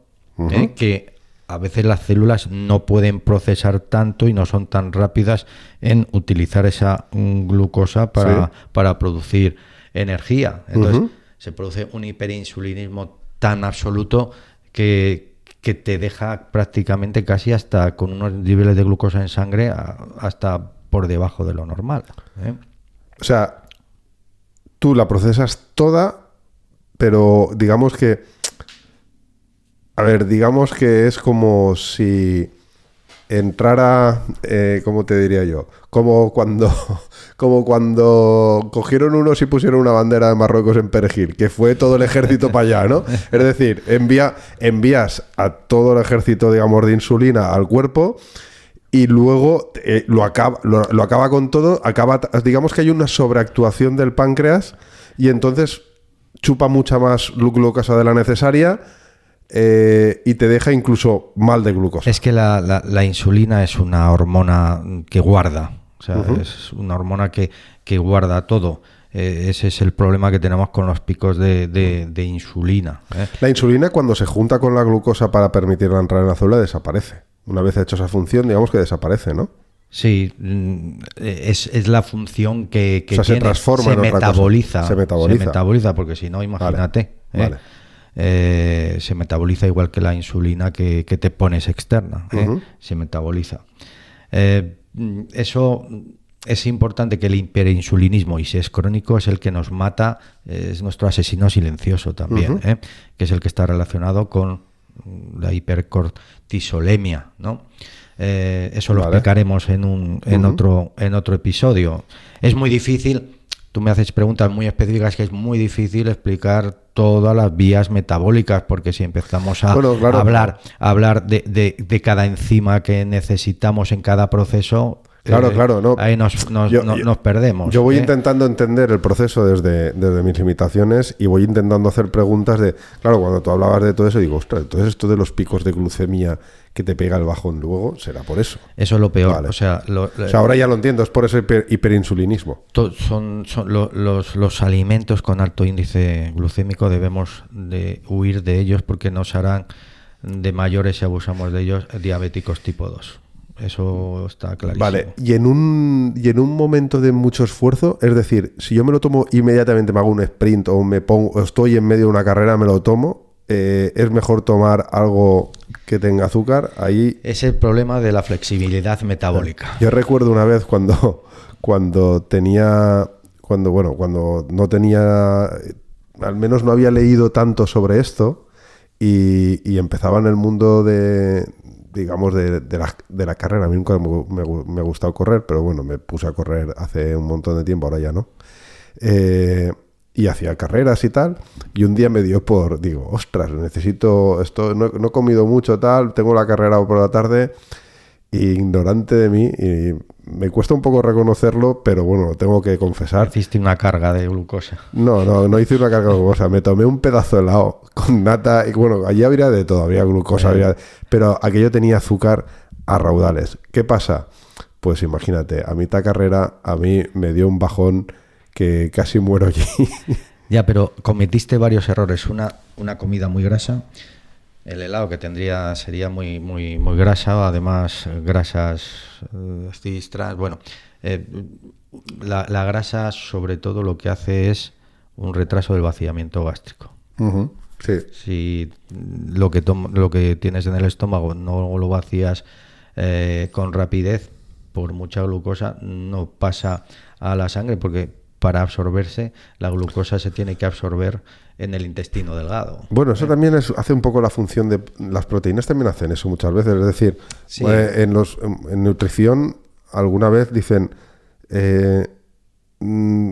que a veces las células no pueden procesar tanto y no son tan rápidas en utilizar esa glucosa para producir energía. Entonces se produce un hiperinsulinismo tan absoluto que te deja prácticamente casi hasta con unos niveles de glucosa en sangre hasta por debajo de lo normal. O sea, tú la procesas toda, pero digamos que es como si entrara, ¿cómo te diría yo? Como cuando cogieron unos y pusieron una bandera de Marruecos en Perejil, que fue todo el ejército para allá, ¿no? Es decir, envías a todo el ejército, digamos, de insulina al cuerpo y luego lo acaba con todo, digamos que hay una sobreactuación del páncreas y entonces chupa mucha más glucosa de la necesaria. Y te deja incluso mal de glucosa. Es que la insulina es una hormona que guarda, o sea, es una hormona que guarda todo. Ese es el problema que tenemos con los picos de insulina. La insulina, cuando se junta con la glucosa para permitirla entrar en la célula, desaparece. Una vez hecho esa función, digamos que desaparece, ¿no? Sí, es la función que o sea, tiene. Se transforma en metaboliza, otra cosa. Se metaboliza, porque si no, imagínate. Vale. Se metaboliza igual que la insulina que te pones externa. Se metaboliza. Eso es importante, que el hiperinsulinismo, y si es crónico, es el que nos mata, es nuestro asesino silencioso también, que es el que está relacionado con la hipercortisolemia, ¿no? Eso lo explicaremos en otro episodio. Es muy difícil. Tú me haces preguntas muy específicas, que es muy difícil explicar todas las vías metabólicas, porque si empezamos a hablar de cada enzima que necesitamos en cada proceso, no. ahí nos perdemos. Yo voy intentando entender el proceso desde mis limitaciones y voy intentando hacer preguntas cuando tú hablabas de todo eso, digo, ostras, entonces esto de los picos de glucemia que te pega el bajón luego, será por eso. Eso es lo peor. Vale. O sea, ahora ya lo entiendo, es por ese hiperinsulinismo. Son los alimentos con alto índice glucémico, debemos de huir de ellos porque nos harán de mayores, si abusamos de ellos, diabéticos tipo 2. Eso está clarísimo. Vale, y en un momento de mucho esfuerzo, es decir, si yo me lo tomo inmediatamente, me hago un sprint o estoy en medio de una carrera, me lo tomo, es mejor tomar algo que tenga azúcar. Ahí es el problema de la flexibilidad metabólica. Yo recuerdo una vez cuando no tenía al menos no había leído tanto sobre esto y empezaba en el mundo digamos, de la carrera. A mí nunca me ha gustado correr, pero bueno, me puse a correr hace un montón de tiempo, ahora ya no. Y hacía carreras y tal, y un día me dio digo, ostras, necesito esto, no he comido mucho, tal, tengo la carrera por la tarde, ignorante de mí, y me cuesta un poco reconocerlo, pero bueno, lo tengo que confesar. Hiciste una carga de glucosa. No hice una carga de glucosa, me tomé un pedazo de helado con nata, y bueno, allí habría de todo, había glucosa, pero aquello tenía azúcar a raudales. ¿Qué pasa? Pues imagínate, a mitad carrera a mí me dio un bajón que casi muero allí. Ya, pero cometiste varios errores. Una comida muy grasa. El helado que sería muy, muy, muy grasa, además grasas cis, trans. Bueno, la grasa sobre todo lo que hace es un retraso del vaciamiento gástrico. Uh-huh. Sí. Si lo que tienes en el estómago no lo vacías con rapidez, por mucha glucosa, no pasa a la sangre, porque para absorberse la glucosa se tiene que absorber en el intestino delgado. Bueno, eso también hace un poco la función de... Las proteínas también hacen eso muchas veces. Es decir, sí. En nutrición alguna vez dicen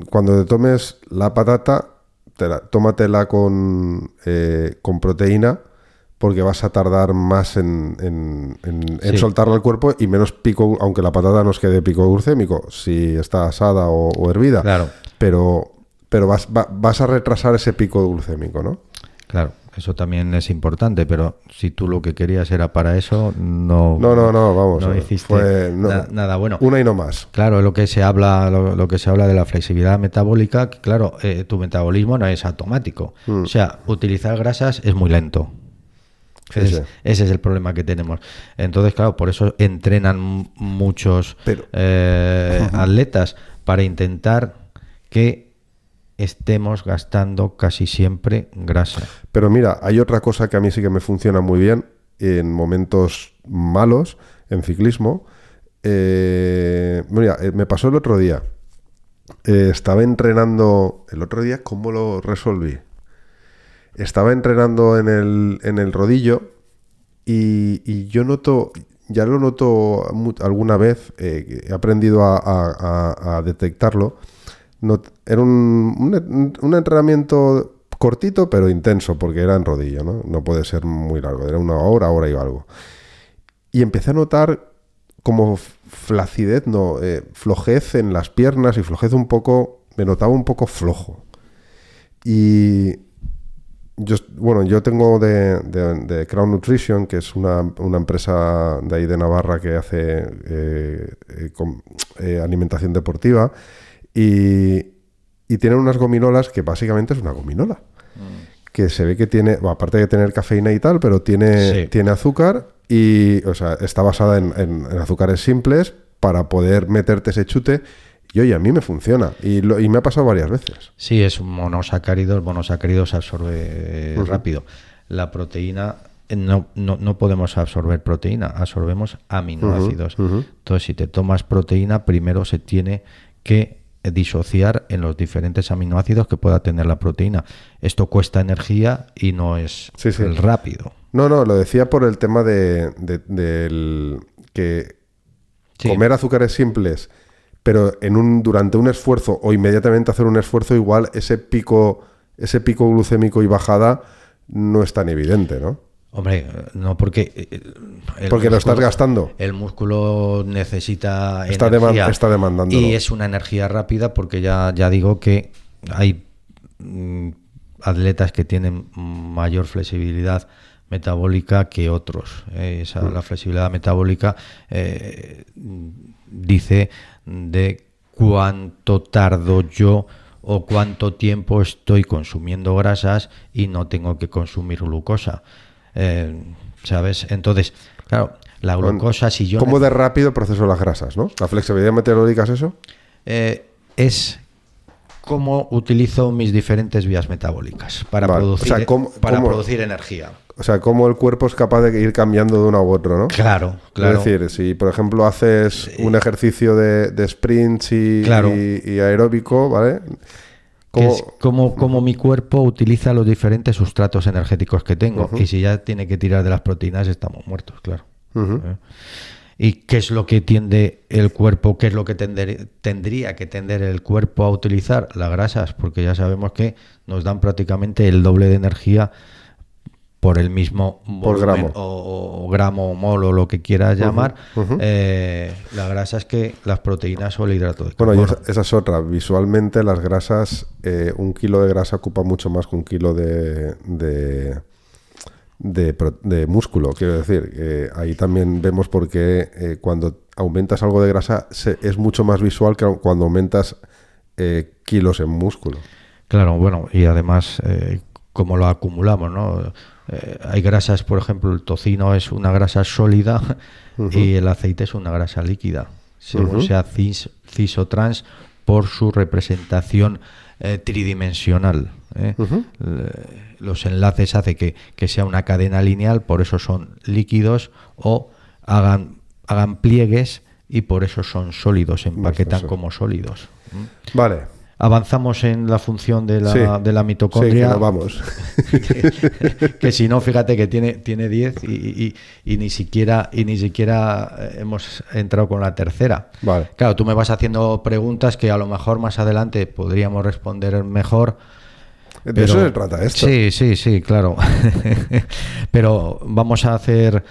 cuando te tomes la patata, tómatela con proteína, porque vas a tardar más en sí. soltarla al cuerpo y menos pico, aunque la patata nos quede pico glucémico si está asada o hervida. Claro. Pero vas a retrasar ese pico glucémico, ¿no? Claro, eso también es importante, pero si tú lo que querías era para eso, no vamos, no hiciste nada bueno. Una y no más. Claro, lo que se habla de la flexibilidad metabólica, que claro, tu metabolismo no es automático. O sea, utilizar grasas es muy lento. Ese es el problema que tenemos. Entonces, claro, por eso entrenan muchos atletas, para intentar que estemos gastando casi siempre grasa. Pero mira, hay otra cosa que a mí sí que me funciona muy bien en momentos malos en ciclismo. Mira, me pasó el otro día. Estaba entrenando el otro día. ¿Cómo lo resolví? Estaba entrenando en el rodillo y yo ya lo noto alguna vez, he aprendido a detectarlo. Era un entrenamiento cortito pero intenso, porque era en rodillo, ¿no? No puede ser muy largo, era una hora y algo. Y empecé a notar como flacidez, flojez en las piernas y flojez me notaba un poco flojo. Y yo tengo de Crown Nutrition, que es una empresa de ahí de Navarra que hace alimentación deportiva, y tienen unas gominolas que básicamente es una gominola, que se ve que tiene, aparte de tener cafeína y tal, pero tiene azúcar y, o sea, está basada en azúcares simples para poder meterte ese chute. Y oye, a mí me funciona y me ha pasado varias veces. Sí, es un monosacárido, el monosacárido se absorbe rápido. La proteína, no podemos absorber proteína, absorbemos aminoácidos. Entonces, si te tomas proteína, primero se tiene que disociar en los diferentes aminoácidos que pueda tener la proteína. Esto cuesta energía y no es el rápido. No, lo decía por el tema del que comer azúcares simples, pero durante un esfuerzo o inmediatamente hacer un esfuerzo, igual ese pico glucémico y bajada no es tan evidente, ¿no? Hombre, no, porque lo estás gastando. El músculo necesita energía. Está demandándolo. Y es una energía rápida, porque ya digo que hay atletas que tienen mayor flexibilidad metabólica que otros. La flexibilidad metabólica dice de cuánto tardo yo o cuánto tiempo estoy consumiendo grasas y no tengo que consumir glucosa. ¿Sabes? Entonces, claro, la glucosa, si yo... ¿Cómo de rápido proceso las grasas, no? ¿La flexibilidad metabólica es eso? Es cómo utilizo mis diferentes vías metabólicas para producir energía. O sea, cómo el cuerpo es capaz de ir cambiando de uno a otro, ¿no? Claro. Es decir, si por ejemplo haces un ejercicio de sprints y aeróbico, ¿vale? Que es como mi cuerpo utiliza los diferentes sustratos energéticos que tengo. Y si ya tiene que tirar de las proteínas, estamos muertos, claro. ¿Y qué es lo que tiende el cuerpo? ¿Qué es lo que tendría que tender el cuerpo a utilizar? Las grasas, porque ya sabemos que nos dan prácticamente el doble de energía por el mismo volumen o gramo o mol o lo que quieras llamar. Las grasas que las proteínas o el hidrato de carbono. Bueno, y esa es otra. Visualmente las grasas, 1 kilo de grasa ocupa mucho más que 1 kilo de músculo. Quiero decir, ahí también vemos por qué cuando aumentas algo de grasa es mucho más visual que cuando aumentas kilos en músculo. Claro, bueno, y además como lo acumulamos, ¿no? Hay grasas, por ejemplo, el tocino es una grasa sólida y el aceite es una grasa líquida, según sea cis o trans, por su representación tridimensional. Los enlaces hace que sea una cadena lineal, por eso son líquidos, o hagan pliegues y por eso son sólidos, empaquetan como sólidos. Vale. Avanzamos en la función de la mitocondria. Sí, que nos vamos. que si no, fíjate que tiene 10 y ni siquiera hemos entrado con la tercera. Vale. Claro, tú me vas haciendo preguntas que a lo mejor más adelante podríamos responder mejor. De eso se trata esto. Sí, claro. Pero vamos a hacer...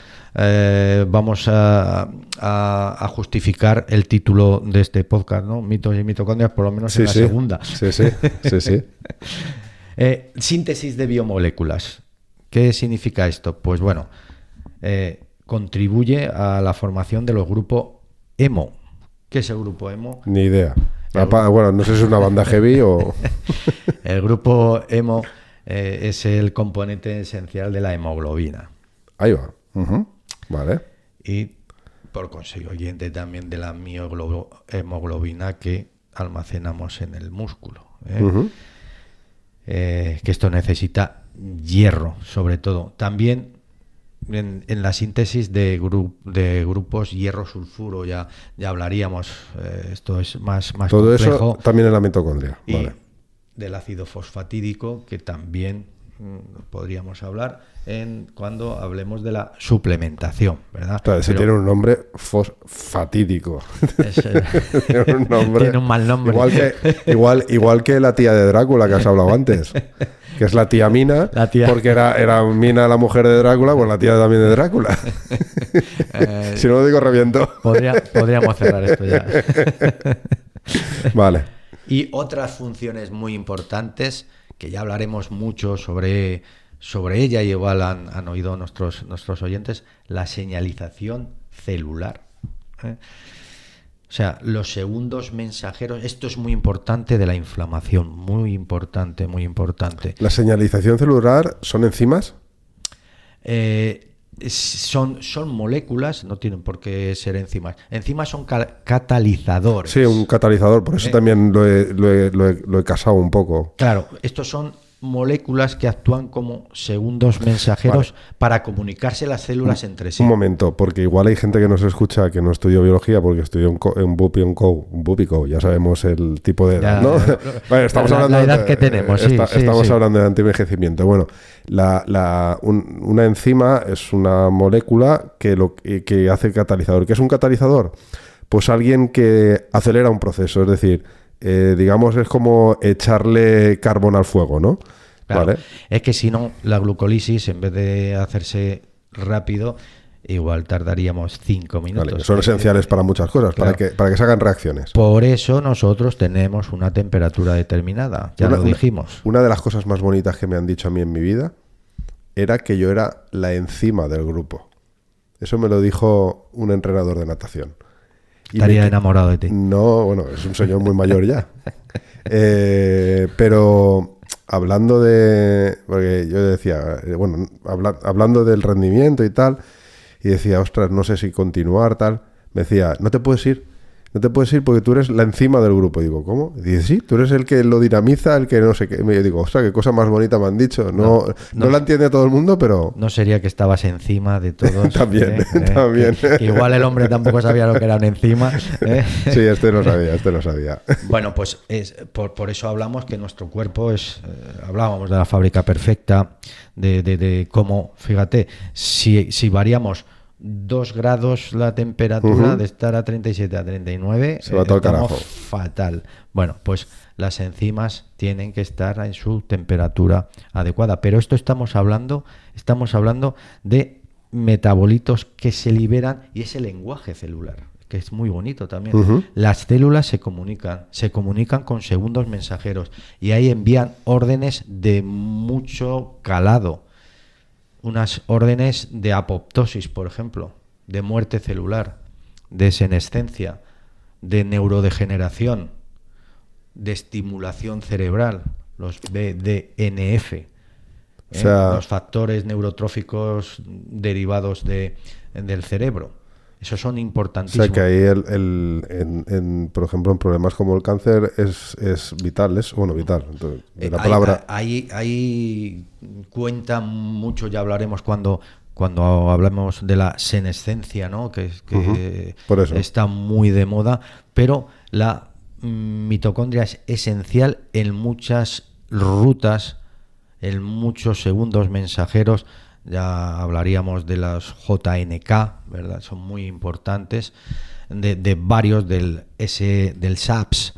vamos a justificar el título de este podcast, ¿no? Mitos y mitocondrias, por lo menos en la segunda. Sí. Síntesis de biomoléculas. ¿Qué significa esto? Pues bueno, contribuye a la formación de los grupos hemo. ¿Qué es el grupo hemo? Ni idea. Bueno, no sé si es una banda heavy o... El grupo hemo es el componente esencial de la hemoglobina. Ahí va. Vale. Y por consiguiente también de la miohemoglobina que almacenamos en el músculo. Que esto necesita hierro, sobre todo. También en la síntesis de grupos hierro-sulfuro ya hablaríamos. Esto es más todo complejo. Eso también en la mitocondria. Y vale. del ácido fosfatídico, que también podríamos hablar cuando hablemos de la suplementación, ¿verdad? Claro, ese tiene un nombre fosfatídico. Tiene un nombre. Tiene un mal nombre. Igual que la tía de Drácula que has hablado antes, que es la tía Mina, porque era Mina la mujer de Drácula, pues la tía también de Drácula. Si no lo digo, reviento. Podríamos cerrar esto ya. Vale. Y otras funciones muy importantes, que ya hablaremos mucho sobre ella, y igual han oído nuestros oyentes, la señalización celular. O sea, los segundos mensajeros, esto es muy importante de la inflamación, muy importante. ¿La señalización celular son enzimas? Son moléculas, no tienen por qué ser enzimas. Enzimas son catalizadores. Sí, un catalizador, por eso también lo he casado un poco. Claro, estos son moléculas que actúan como segundos mensajeros para comunicarse las células entre sí. Un momento, porque igual hay gente que nos escucha que no estudió biología porque estudió en Bupico, ya sabemos el tipo de edad, ¿no? Bueno, estamos hablando la edad que tenemos, estamos hablando de antienvejecimiento. Bueno, una enzima es una molécula que hace catalizador. ¿Qué es un catalizador? Pues alguien que acelera un proceso, es decir, digamos, es como echarle carbón al fuego, ¿no? Claro, ¿vale? Es que si no, la glucólisis, en vez de hacerse rápido, igual tardaríamos 5 minutos. Vale, son esenciales para muchas cosas, claro. para que se hagan reacciones. Por eso nosotros tenemos una temperatura determinada, ya lo dijimos. Una de las cosas más bonitas que me han dicho a mí en mi vida era que yo era la enzima del grupo. Eso me lo dijo un entrenador de natación. Estaría enamorado de ti. No, bueno, es un señor muy mayor ya. Pero hablando de... Porque yo decía, bueno, hablando del rendimiento y tal, y decía, ostras, no sé si continuar, tal. Me decía, no te puedes ir. no te puedes ir porque tú eres la enzima del grupo. Digo, ¿cómo? Y dice, sí, tú eres el que lo dinamiza, el que no sé qué. Y me digo, ostras, qué cosa más bonita me han dicho. No la entiende todo el mundo, pero... No sería que estabas encima de todos. También, también. Que igual el hombre tampoco sabía lo que era una enzima. Sí, este lo sabía. Bueno, pues por eso hablamos que nuestro cuerpo es... hablábamos de la fábrica perfecta, de cómo, fíjate, si variamos 2 grados la temperatura, de estar a 37 a 39, se va todo el carajo. Fatal. Bueno, pues las enzimas tienen que estar en su temperatura adecuada. Pero esto estamos hablando de metabolitos que se liberan, y ese lenguaje celular, que es muy bonito también. Las células se comunican con segundos mensajeros, y ahí envían órdenes de mucho calado. Unas órdenes de apoptosis, por ejemplo, de muerte celular, de senescencia, de neurodegeneración, de estimulación cerebral, los BDNF, o sea, los factores neurotróficos derivados del cerebro. Esos son importantísimos. O sea, que ahí, por ejemplo, en problemas como el cáncer es vital, vital. Entonces, de la palabra... Ahí cuenta mucho, ya hablaremos cuando hablamos de la senescencia, ¿no? que Por eso. está muy de moda, pero la mitocondria es esencial en muchas rutas, en muchos segundos mensajeros. Ya hablaríamos de las JNK, ¿verdad? Son muy importantes, de varios del SAPS.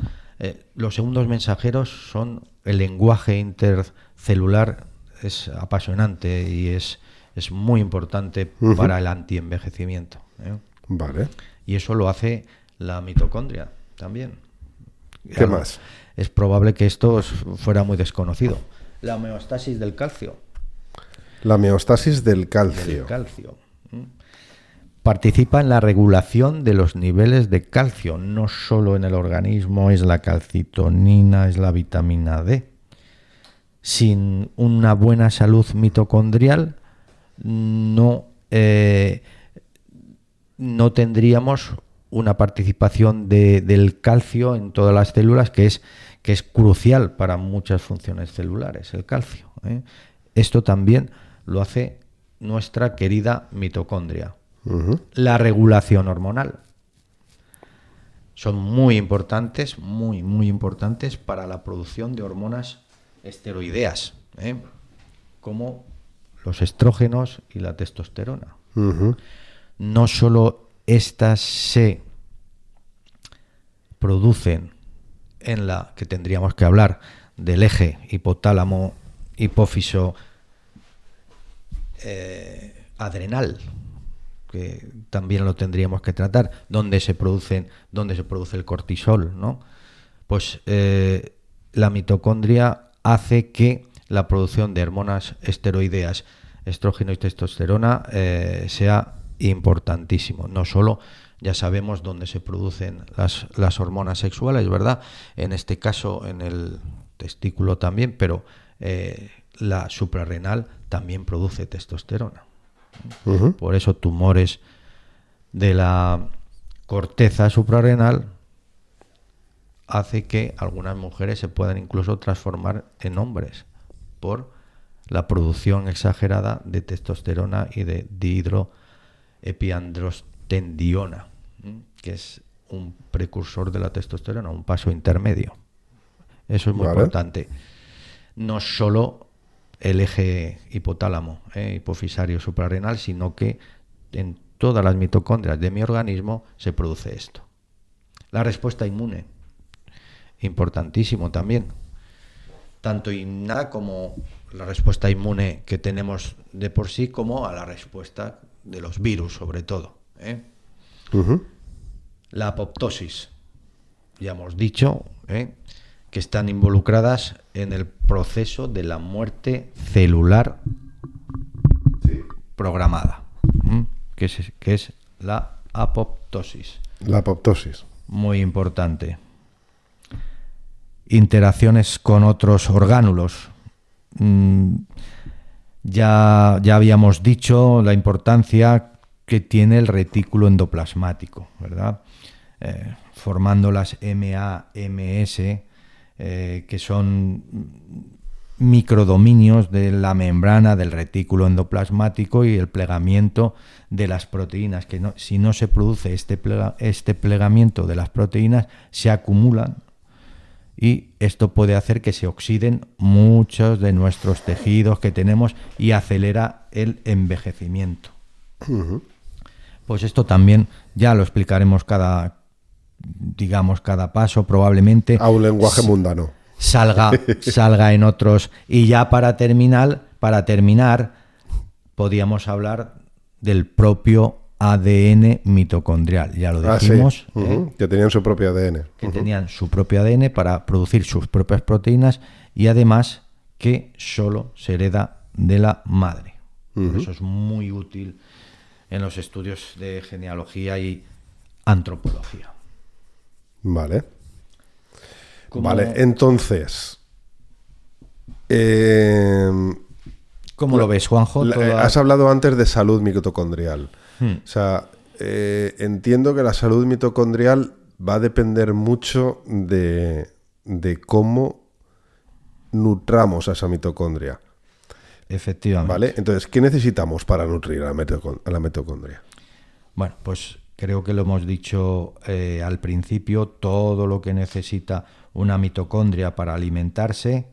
Los segundos mensajeros son el lenguaje intercelular, es apasionante y es muy importante para el antienvejecimiento. Vale. Y eso lo hace la mitocondria también. ¿Qué más? Es probable que esto fuera muy desconocido. La homeostasis del calcio. La homeostasis del calcio. Participa en la regulación de los niveles de calcio. No solo en el organismo es la calcitonina, es la vitamina D. Sin una buena salud mitocondrial no tendríamos una participación del calcio en todas las células, que es crucial para muchas funciones celulares, el calcio. Esto también lo hace nuestra querida mitocondria. La regulación hormonal. Son muy importantes para la producción de hormonas esteroideas, como los estrógenos y la testosterona. No solo estas se producen en la que tendríamos que hablar del eje hipotálamo, hipófiso, adrenal, que también lo tendríamos que tratar, donde se produce el cortisol, ¿no? Pues la mitocondria hace que la producción de hormonas esteroideas, estrógeno y testosterona, sea importantísimo. No solo ya sabemos dónde se producen las hormonas sexuales, ¿verdad? En este caso en el testículo también, pero la suprarrenal también produce testosterona. Por eso tumores de la corteza suprarrenal hace que algunas mujeres se puedan incluso transformar en hombres por la producción exagerada de testosterona y de dihidroepiandrostendiona, que es un precursor de la testosterona, un paso intermedio. Eso es muy importante. No solo el eje hipotálamo, hipofisario suprarrenal, sino que en todas las mitocondrias de mi organismo se produce esto. La respuesta inmune, importantísimo también. Tanto innata como la respuesta inmune que tenemos de por sí, como a la respuesta de los virus, sobre todo. La apoptosis, ya hemos dicho, que están involucradas en el proceso de la muerte celular programada, que es la apoptosis. La apoptosis. Muy importante. Interacciones con otros orgánulos. Ya habíamos dicho la importancia que tiene el retículo endoplasmático, ¿verdad? formando las MAMS, que son microdominios de la membrana del retículo endoplasmático y el plegamiento de las proteínas, que si no se produce este plegamiento de las proteínas, se acumulan y esto puede hacer que se oxiden muchos de nuestros tejidos que tenemos y acelera el envejecimiento. Uh-huh. Pues esto también ya lo explicaremos cada paso, probablemente a un lenguaje mundano salga en otros. Y ya para terminar, podíamos hablar del propio ADN mitocondrial. Ya lo dijimos. Sí. Uh-huh. Que tenían su propio ADN. Que tenían su propio ADN para producir sus propias proteínas y además que solo se hereda de la madre. Uh-huh. Por eso es muy útil en los estudios de genealogía y antropología. Vale. Vale, entonces... ¿Cómo lo ves, Juanjo? Has hablado antes de salud mitocondrial. O sea, entiendo que la salud mitocondrial va a depender mucho de cómo nutramos a esa mitocondria. Efectivamente. ¿Vale? Entonces, ¿qué necesitamos para nutrir a la mitocondria? Bueno, pues creo que lo hemos dicho al principio, todo lo que necesita una mitocondria para alimentarse,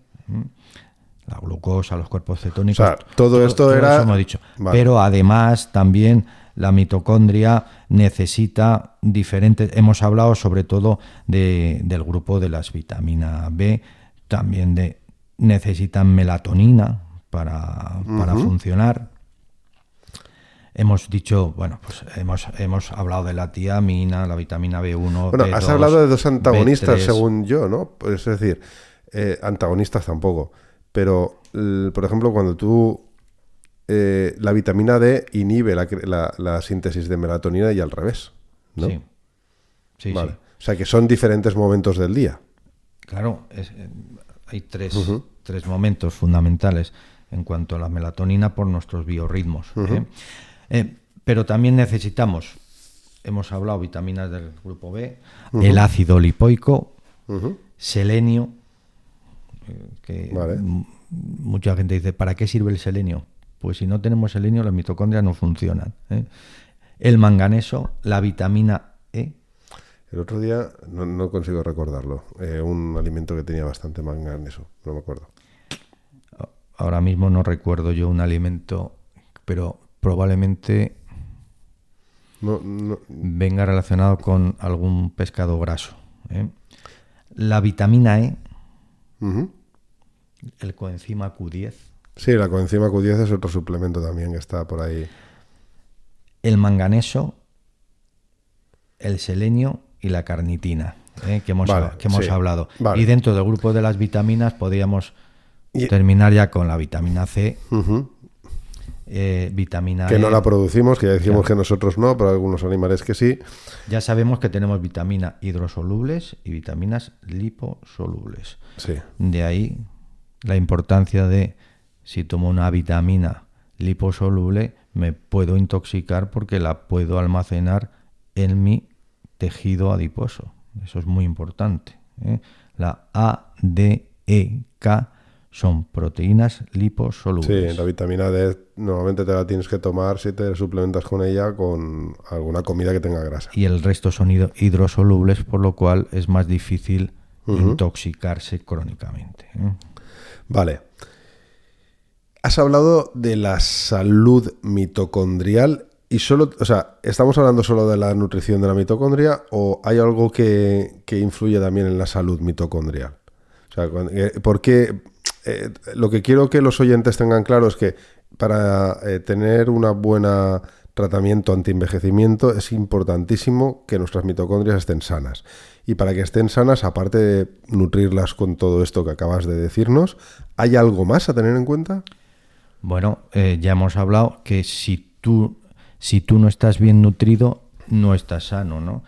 la glucosa, los cuerpos cetónicos, o sea, todo esto era... Eso hemos dicho. Vale. Pero además también la mitocondria necesita diferentes... Hemos hablado sobre todo del grupo de las vitaminas B, también necesitan melatonina para funcionar. Hemos dicho, bueno, pues hemos hablado de la tiamina, la vitamina B1, Bueno, B2, has hablado de dos antagonistas, B3. según yo, ¿no? Pues es decir, antagonistas tampoco. Pero, por ejemplo, cuando tú... la vitamina D inhibe la síntesis de melatonina y al revés, ¿no? Sí. Vale. O sea, que son diferentes momentos del día. Claro, hay tres momentos fundamentales en cuanto a la melatonina por nuestros biorritmos. Pero también necesitamos, hemos hablado, vitaminas del grupo B, el ácido lipoico, selenio, que vale. Mucha gente dice, ¿para qué sirve el selenio? Pues si no tenemos selenio, las mitocondrias no funcionan. El manganeso, la vitamina E. El otro día, no consigo recordarlo, un alimento que tenía bastante manganeso, no me acuerdo. Ahora mismo no recuerdo yo un alimento, pero probablemente no. venga relacionado con algún pescado graso. La vitamina E, el coenzima Q10. Sí, la coenzima Q10 es otro suplemento también que está por ahí. El manganeso, el selenio y la carnitina, que hemos hablado. Vale. Y dentro del grupo de las vitaminas podríamos terminar ya con la vitamina C, vitamina que E. no la producimos, que ya decimos que nosotros no, pero algunos animales que sí. Ya sabemos que tenemos vitaminas hidrosolubles y vitaminas liposolubles. Sí. De ahí la importancia de, si tomo una vitamina liposoluble, me puedo intoxicar porque la puedo almacenar en mi tejido adiposo. Eso es muy importante. La A, D, E, K son proteínas liposolubles. Sí, la vitamina D normalmente te la tienes que tomar si te suplementas con ella con alguna comida que tenga grasa. Y el resto son hidrosolubles, por lo cual es más difícil intoxicarse crónicamente. Vale. Has hablado de la salud mitocondrial y solo, o sea, ¿estamos hablando solo de la nutrición de la mitocondria o hay algo que influye también en la salud mitocondrial? O sea, porque lo que quiero que los oyentes tengan claro es que para tener un buen tratamiento anti-envejecimiento es importantísimo que nuestras mitocondrias estén sanas. Y para que estén sanas, aparte de nutrirlas con todo esto que acabas de decirnos, ¿hay algo más a tener en cuenta? Bueno, ya hemos hablado que si tú no estás bien nutrido, no estás sano, ¿no?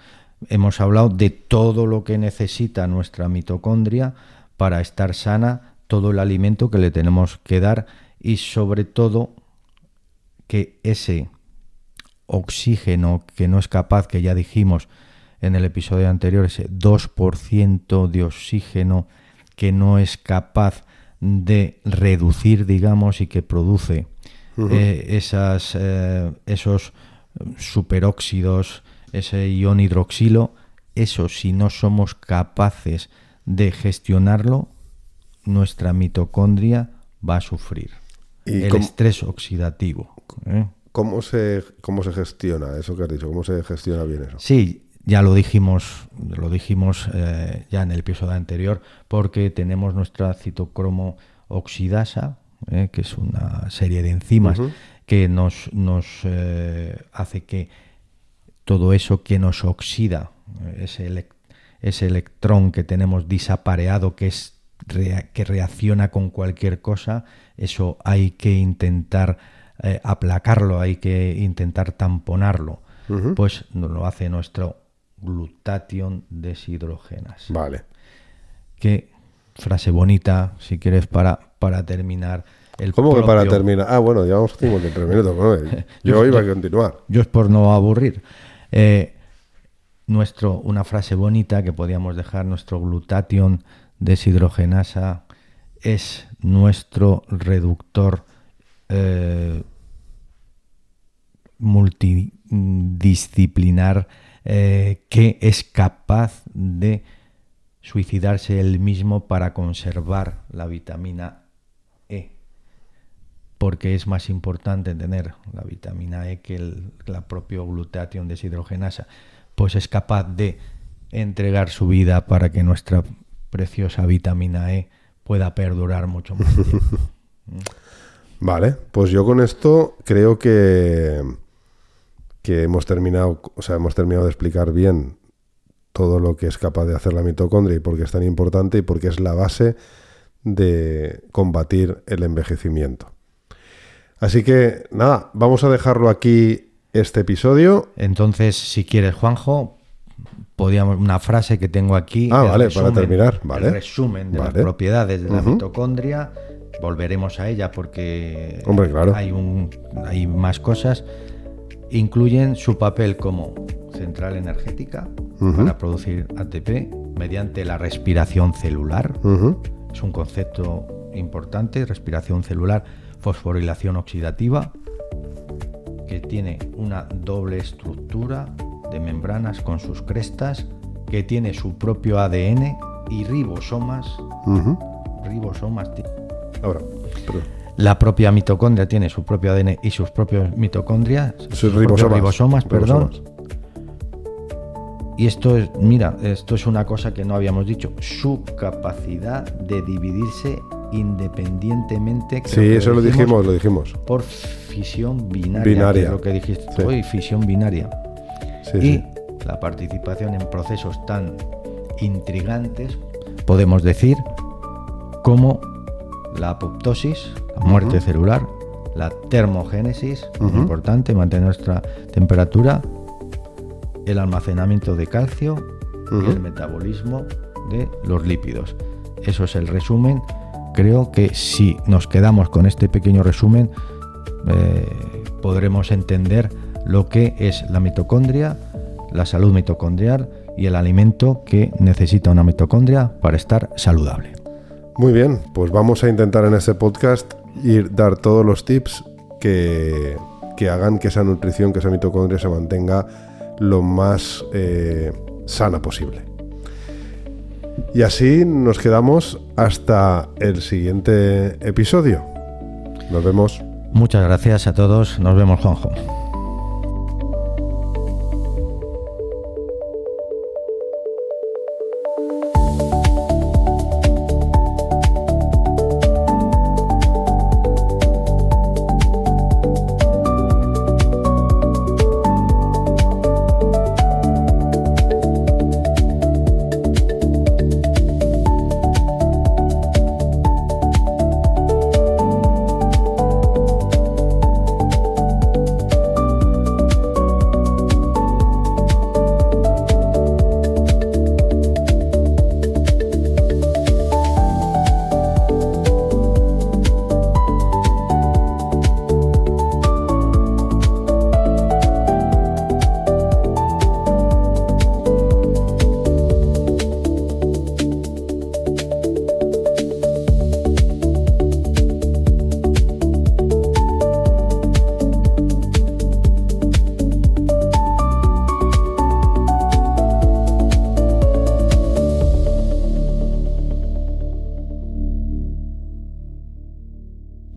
Hemos hablado de todo lo que necesita nuestra mitocondria para estar sana, todo el alimento que le tenemos que dar y sobre todo que ese oxígeno que no es capaz, que ya dijimos, en el episodio anterior, ese 2% de oxígeno que no es capaz de reducir, digamos, y que produce esos superóxidos, ese ion hidroxilo. Eso, si no somos capaces de gestionarlo, nuestra mitocondria va a sufrir el estrés oxidativo. ¿Cómo se gestiona eso que has dicho? ¿Cómo se gestiona bien eso? Sí, ya lo dijimos ya en el episodio anterior, porque tenemos nuestra citocromo oxidasa, que es una serie de enzimas que nos hace que todo eso que nos oxida, ese electrón que tenemos disapareado, que reacciona con cualquier cosa, eso hay que intentar aplacarlo, hay que intentar tamponarlo. Pues nos lo hace nuestro glutatión deshidrogenasa. Vale. Qué frase bonita, si quieres, para terminar. ¿Cómo que para terminar? Ah, bueno, llevamos 53 minutos. ¿No? Yo iba a continuar. Yo es por no aburrir. Una frase bonita que podíamos dejar: nuestro glutatión deshidrogenasa es nuestro reductor multidisciplinar que es capaz de suicidarse él mismo para conservar la vitamina E, porque es más importante tener la vitamina E que la propia glutatión deshidrogenasa. Pues es capaz de entregar su vida para que nuestra preciosa vitamina E pueda perdurar mucho más tiempo. Vale, pues yo con esto creo que hemos terminado de explicar bien todo lo que es capaz de hacer la mitocondria y por qué es tan importante y por qué es la base de combatir el envejecimiento. Así que nada, vamos a dejarlo aquí este episodio. Entonces, si quieres, Juanjo, una frase que tengo aquí. Vale, para terminar. Vale. El resumen de las propiedades de la mitocondria. Volveremos a ella porque claro, hay más cosas. Incluyen su papel como central energética para producir ATP mediante la respiración celular. Es un concepto importante, respiración celular, fosforilación oxidativa, que tiene una doble estructura de membranas con sus crestas, que tiene su propio ADN y ribosomas. Ahora, perdón. La propia mitocondria tiene su propio ADN y sus propios sus ribosomas. Y esto es una cosa que no habíamos dicho: su capacidad de dividirse independientemente. Sí, eso lo dijimos. Por fisión binaria. Que es lo que dijiste hoy, fisión binaria. Sí. La participación en procesos tan intrigantes, podemos decir, como la apoptosis, la muerte celular, la termogénesis, muy importante, mantener nuestra temperatura, el almacenamiento de calcio y el metabolismo de los lípidos. Eso es el resumen. Creo que si nos quedamos con este pequeño resumen, podremos entender lo que es la mitocondria, la salud mitocondrial y el alimento que necesita una mitocondria para estar saludable. Muy bien, pues vamos a intentar en este podcast dar todos los tips que hagan que esa nutrición, que esa mitocondria se mantenga lo más sana posible. Y así nos quedamos hasta el siguiente episodio. Nos vemos. Muchas gracias a todos. Nos vemos, Juanjo.